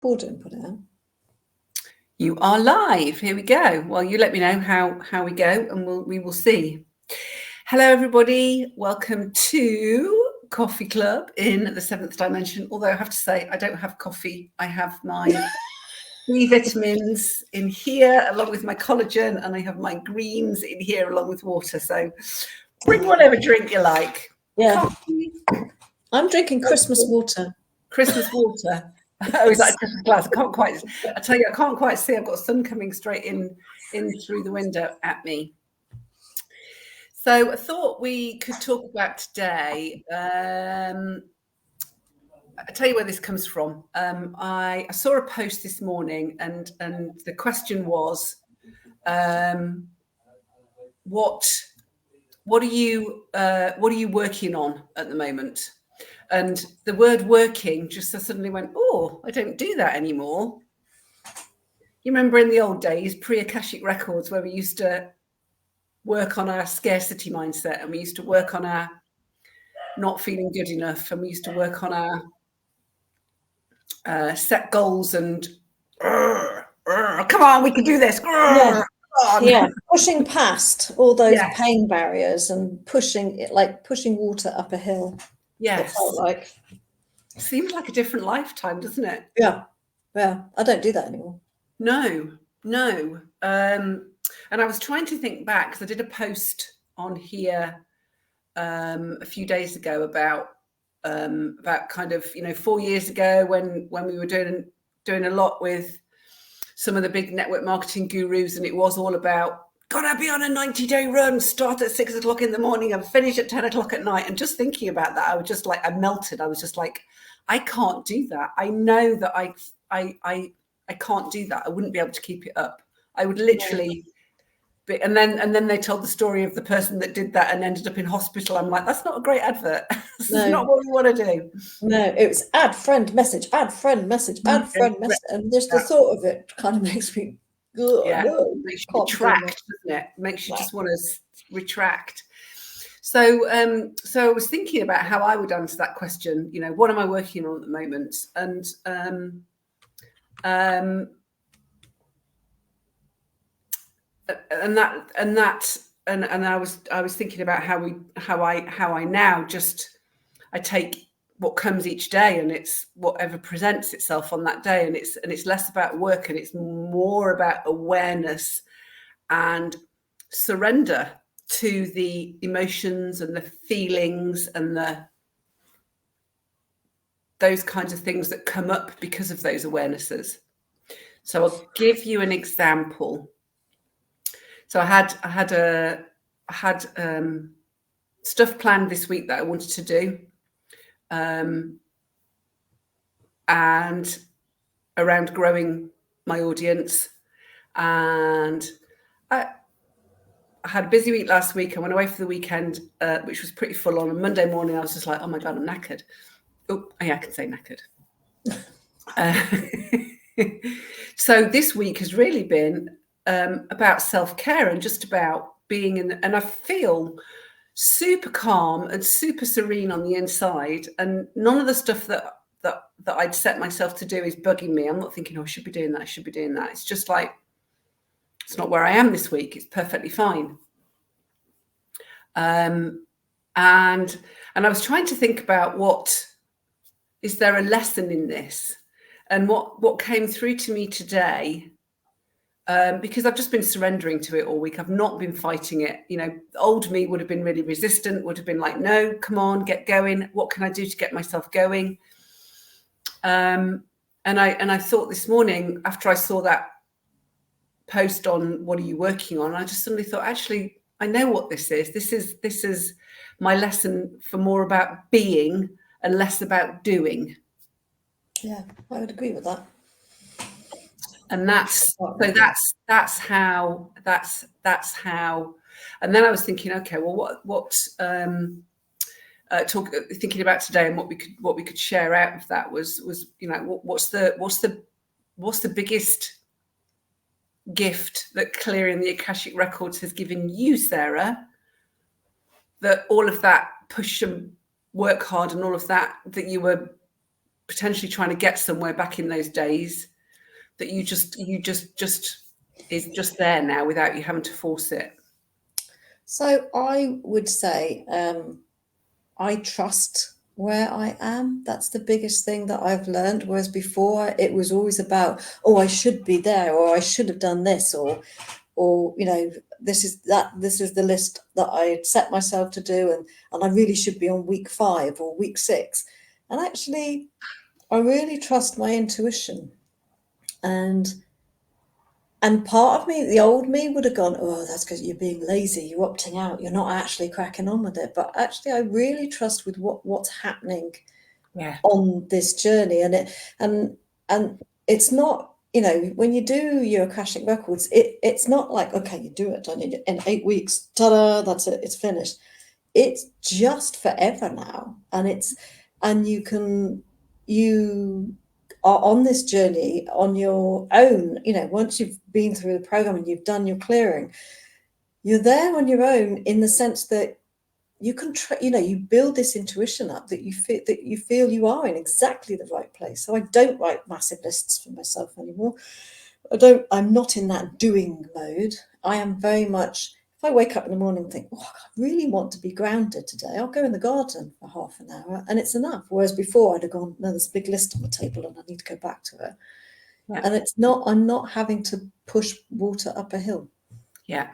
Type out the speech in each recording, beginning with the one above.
Boredom put it out. You are live. Here we go. Well, you let me know how we go, and we will see. Hello, everybody. Welcome to Coffee Club in the Seventh Dimension. Although I have to say, I don't have coffee. I have my B vitamins in here, along with my collagen, and I have my greens in here, along with water. So bring whatever drink you like. Yeah. Coffee. I'm drinking Christmas water. Christmas water. Oh, is that a Christmas glass? I tell you, I can't quite see. I've got sun coming straight in through the window at me. So I thought we could talk about today. I'll tell you where this comes from. I saw a post this morning, and the question was, what are you working on at the moment? And the word working just suddenly went, oh, I don't do that anymore. You remember in the old days, pre-Akashic Records, where we used to work on our scarcity mindset, and we used to work on our not feeling good enough, and we used to work on our set goals and come on, we can do this. Yeah, pushing past all those pain barriers and pushing it, like pushing water up a hill. Yes. It felt like. Seems like a different lifetime, doesn't it? Yeah. I don't do that anymore. No. And I was trying to think back, because I did a post on here a few days ago about kind of 4 years ago when we were doing a lot with some of the big network marketing gurus, and it was all about gotta be on a 90-day run, start at 6 o'clock in the morning and finish at 10 o'clock at night. And just thinking about that, I was just like, I melted. I was just like, I can't do that. I know that I can't do that. I wouldn't be able to keep it up. I would literally be, and then they told the story of the person that did that and ended up in hospital. I'm like, that's not a great advert. This is not what we want to do. No, it was add friend message, add friend message, add friend message. And just the thought of it kind of makes me makes you retract, doesn't it? Makes you just want to retract. So I was thinking about how I would answer that question. What am I working on at the moment? And I was thinking about how I now just I take what comes each day, and it's whatever presents itself on that day, and it's less about work, and it's more about awareness and surrender to the emotions and the feelings and those kinds of things that come up because of those awarenesses. So I'll give you an example. So I had stuff planned this week that I wanted to do, and around growing my audience. And I had a busy week last week. I went away for the weekend, which was pretty full on. And Monday morning, I was just like, oh my God, I'm knackered. Oh, yeah, I can say knackered. So this week has really been about self-care and just about being and I feel super calm and super serene on the inside, and none of the stuff that I'd set myself to do is bugging me. I'm not thinking, oh, I should be doing that, I should be doing that. It's just like, it's not where I am this week. It's perfectly fine. And I was trying to think about is there a lesson in this? And what came through to me today, because I've just been surrendering to it all week. I've not been fighting it. Old me would have been really resistant, would have been like, no, come on, get going. What can I do to get myself going? And I thought this morning, after I saw that post on what are you working on, I just suddenly thought, actually, I know what this is. This is my lesson for more about being and less about doing. Yeah, I would agree with that. And that's how. And then I was thinking, okay, well, thinking about today and what we could share out of that was what's the biggest gift that clearing the Akashic Records has given you, Sarah, that all of that push and work hard and all of that you were potentially trying to get somewhere back in those days that you just is just there now without you having to force it? So I would say I trust where I am. That's the biggest thing that I've learned. Whereas before it was always about, oh, I should be there, or I should have done this, or this is the list that I set myself to do, and I really should be on week 5 or week 6. And actually, I really trust my intuition. And part of me, the old me, would have gone, oh, that's because you're being lazy, you're opting out, you're not actually cracking on with it. But actually, I really trust with what's happening on this journey. And it's not, when you do your Akashic Records, it's not like, okay, you do it, in 8 weeks, ta-da, that's it, it's finished. It's just forever now. And you are on this journey on your own. Once you've been through the program and you've done your clearing, you're there on your own, in the sense that you can you build this intuition up that you feel you are in exactly the right place. So I don't write massive lists for myself anymore. I'm not in that doing mode. I am very much, if I wake up in the morning and think, oh, I really want to be grounded today, I'll go in the garden for half an hour and it's enough. Whereas before I'd have gone, no, there's a big list on the table and I need to go back to it. Yeah. And I'm not having to push water up a hill. Yeah.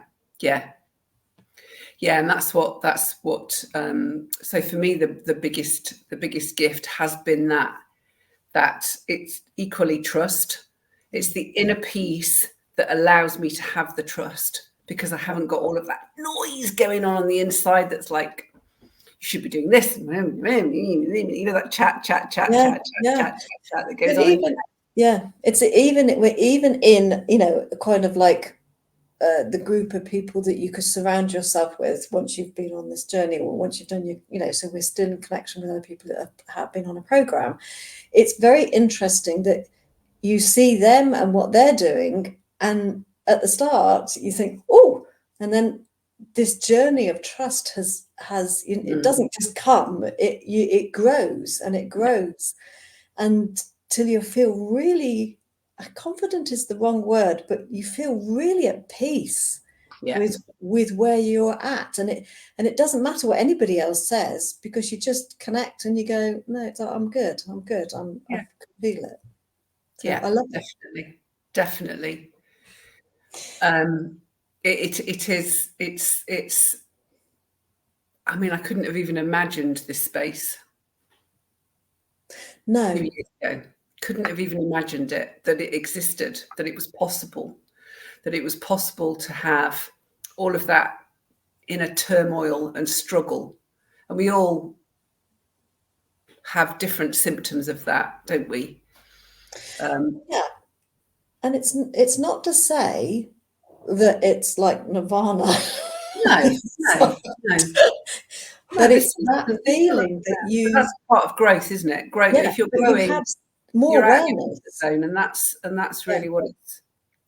And that's what so for me the biggest gift has been that it's equally trust. It's the inner peace that allows me to have the trust, because I haven't got all of that noise going on the inside that's like, you should be doing this, that chat that goes on. It's even in kind of like the group of people that you could surround yourself with once you've been on this journey, or once you've done so we're still in connection with other people that have been on a program. It's very interesting that you see them and what they're doing, and at the start you think, oh, and then this journey of trust has it doesn't just come, it grows and it grows, and till you feel really, confident is the wrong word, but you feel really at peace with where you're at, and it doesn't matter what anybody else says, because you just connect and you go, no, I'm good, I can feel it. So I love it. Definitely. It's I mean, I couldn't have even imagined this space. No. 2 years ago. Couldn't have even imagined it, that it existed, that it was possible to have all of that inner turmoil and struggle. And we all have different symptoms of that, don't we? And it's not to say that it's like nirvana. No. But it's that feeling that that's part of growth, isn't it? Growth. If you're growing, you have more awareness, zone, and that's really what it's.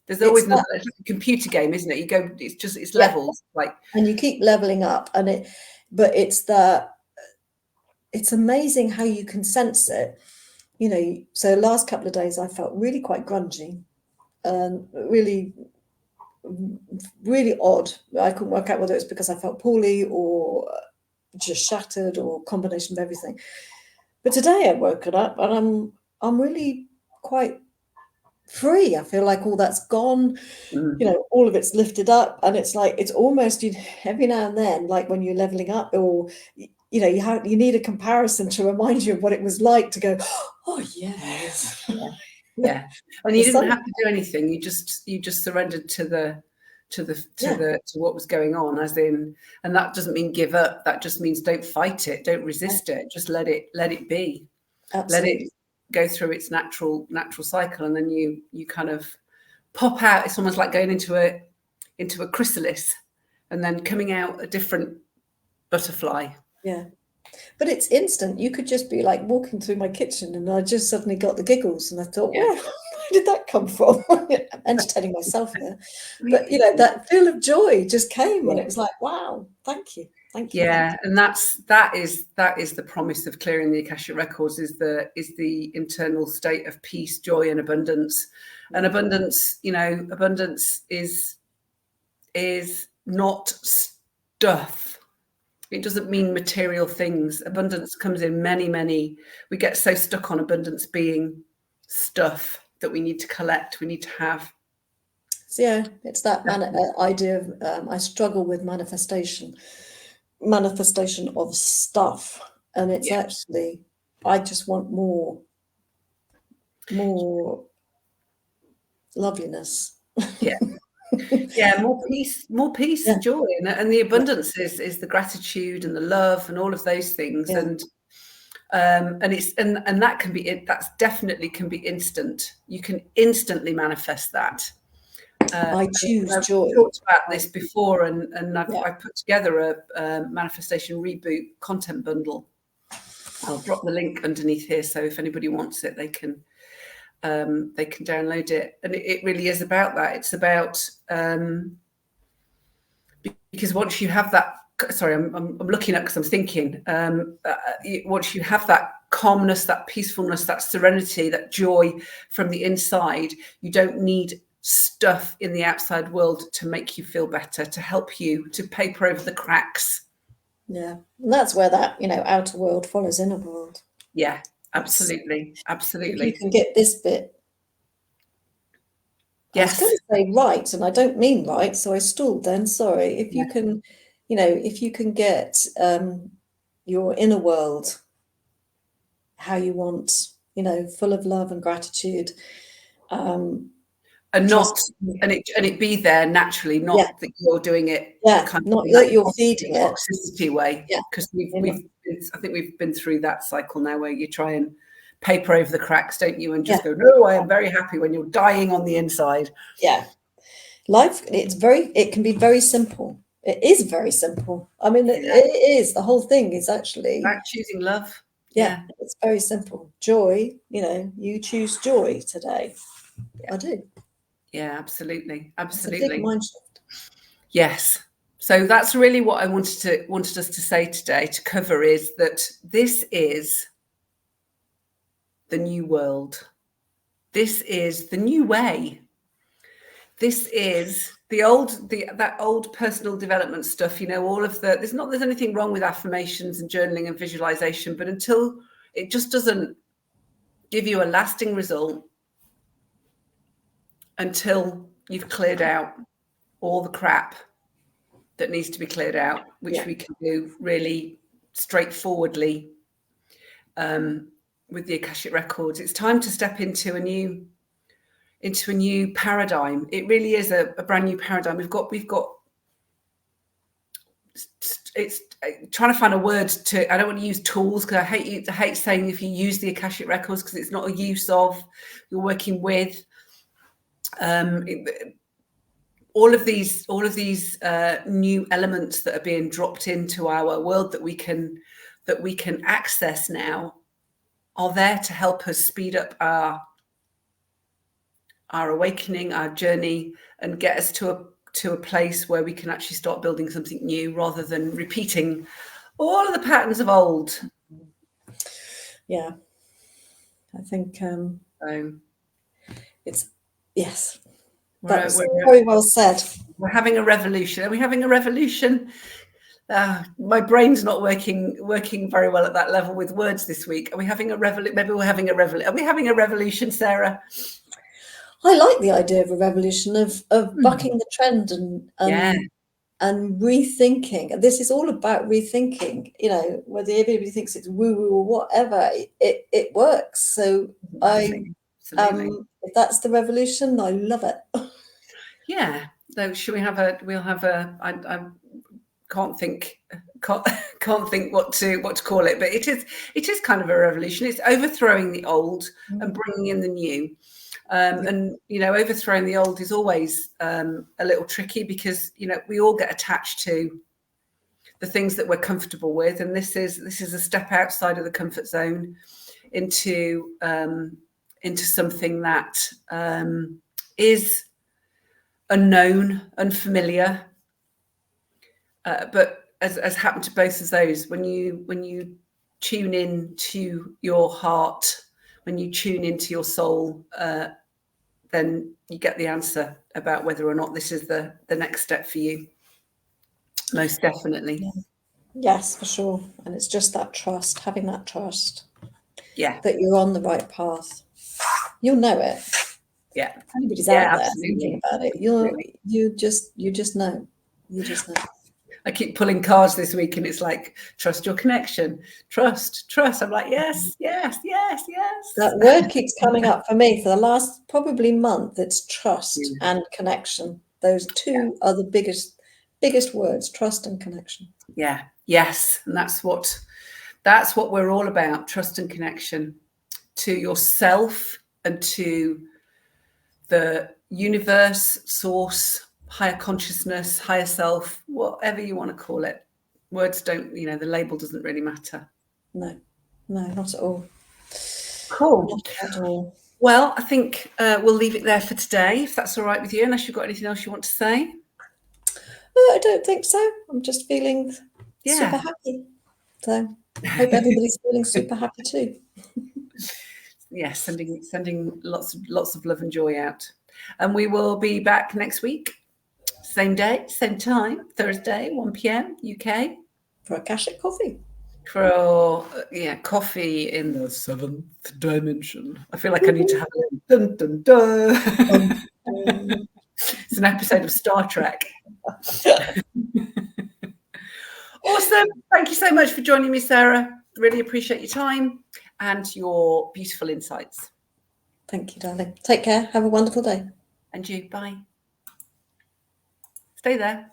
There's always it's like a computer game, isn't it? You go, it's levels, and you keep leveling up, but it's amazing how you can sense it. So the last couple of days I felt really quite grungy, and really, really odd. I couldn't work out whether it's because I felt poorly or just shattered, or a combination of everything. But today I woke it up and I'm really quite free. I feel like all that's gone, all of it's lifted up, and it's like, it's almost, every now and then, like when you're leveling up, or you need a comparison to remind you of what it was like to go, oh yes. Yeah. And you didn't have to do anything, you just surrendered to what was going on, as in, and that doesn't mean give up, that just means don't fight it, don't resist it, just let it be. Absolutely. Let it go through its natural cycle, and then you kind of pop out. It's almost like going into a chrysalis and then coming out a different butterfly. But it's instant. You could just be like walking through my kitchen and I just suddenly got the giggles, and I thought, where did that come from? I'm entertaining myself here. But that feel of joy just came, and it was like, wow, thank you. Thank you. Yeah, and that is the promise of clearing the Akashic records, is the internal state of peace, joy, and abundance. And abundance, abundance is not stuff. It doesn't mean material things. Abundance comes in many. We get so stuck on abundance being stuff that we need to collect, we need to have. So yeah, it's that idea of I struggle with manifestation of stuff, and it's actually I just want more loveliness. Yeah, more peace, joy, and the abundance is the gratitude and the love and all of those things, and that can be that's definitely can be instant. You can instantly manifest that. I choose joy. I've talked about this before, and I've put together a manifestation reboot content bundle. I'll drop the link underneath here, so if anybody wants it, they can download it. And it really is about that. It's about because once you have that, sorry, I'm looking up because I'm thinking. Once you have that calmness, that peacefulness, that serenity, that joy from the inside, you don't need stuff in the outside world to make you feel better, to help you, to paper over the cracks. Yeah, and that's where that outer world follows inner world. Yeah, absolutely. If you can get this bit. Yes. I was going to say right, and I don't mean right, so I stalled then. Sorry. If you can, if you can get your inner world how you want, full of love and gratitude, and it be there naturally, not that you're doing it. Not that you're feeding it. Toxicity way. Yeah, because I think we've been through that cycle now, where you try and paper over the cracks, don't you, and just go, no, I am very happy, when you're dying on the inside. Yeah, life. It can be very simple. It is very simple. I mean, it is. The whole thing is actually about choosing love. Yeah, it's very simple. Joy. You choose joy today. I do. Yeah, absolutely. It's a big mind shift. Yes. So that's really what I wanted us to say today, to cover, is that this is the new world. This is the new way. This is that old personal development stuff, all of there's anything wrong with affirmations and journaling and visualization, but until it just doesn't give you a lasting result, until you've cleared out all the crap that needs to be cleared out, which we can do really straightforwardly with the Akashic records. It's time to step into a new paradigm. It really is a brand new paradigm. We've got it's trying to find a word to. I don't want to use tools, because I hate saying if you use the Akashic records, because it's not a use of. You're working with all of these new elements that are being dropped into our world that we can access now, are there to help us speed up our awakening, our journey, and get us to a place where we can actually start building something new, rather than repeating all of the patterns of old. Yeah, I think it's yes. That's very well said. We're having a revolution. Are we having a revolution? My brain's not working very well at that level with words this week. Are we having a revolution? Maybe we're having a revolution. Are we having a revolution, Sarah? I like the idea of a revolution, of bucking the trend and rethinking. This is all about rethinking. Whether everybody thinks it's woo-woo or whatever, it works. So if that's the revolution, I love it. Yeah. So should we have I can't think what to call it, but it is kind of a revolution. It's overthrowing the old and bringing in the new. And overthrowing the old is always a little tricky, because we all get attached to the things that we're comfortable with, and this is a step outside of the comfort zone into something that is unknown, unfamiliar, but as happened to both of those, when you tune in to your heart, when you tune into your soul, then you get the answer about whether or not this is the next step for you. Most definitely. Yeah. Yes, for sure. And it's just that trust, having that trust Yeah. that you're on the right path. You'll know it. Yeah. If anybody's Yeah, out there absolutely. thinking about it, you just know. You just know. I keep pulling cards this week and it's like, trust your connection, trust. I'm like, yes. That word keeps coming up for me for the last probably month. It's trust and connection. Those two are the biggest words, trust and connection. Yeah. Yes. And that's what we're all about, trust and connection to yourself and to the universe, source, higher consciousness, higher self, whatever you want to call it. Words don't, the label doesn't really matter. No, not at all. Cool. Not at all. Well, I think we'll leave it there for today, if that's all right with you, unless you've got anything else you want to say. I don't think so. I'm just feeling super happy. So I hope everybody's feeling super happy too. Yes, sending lots of love and joy out. And we will be back next week. Same day, same time, Thursday, 1 p.m. UK. For Akashic Coffee. For coffee in the 7th dimension. I feel like I need to have a dun dun dun. It's an episode of Star Trek. Awesome. Thank you so much for joining me, Sarah. Really appreciate your time and your beautiful insights. Thank you, darling. Take care. Have a wonderful day. And you. Bye. Stay there.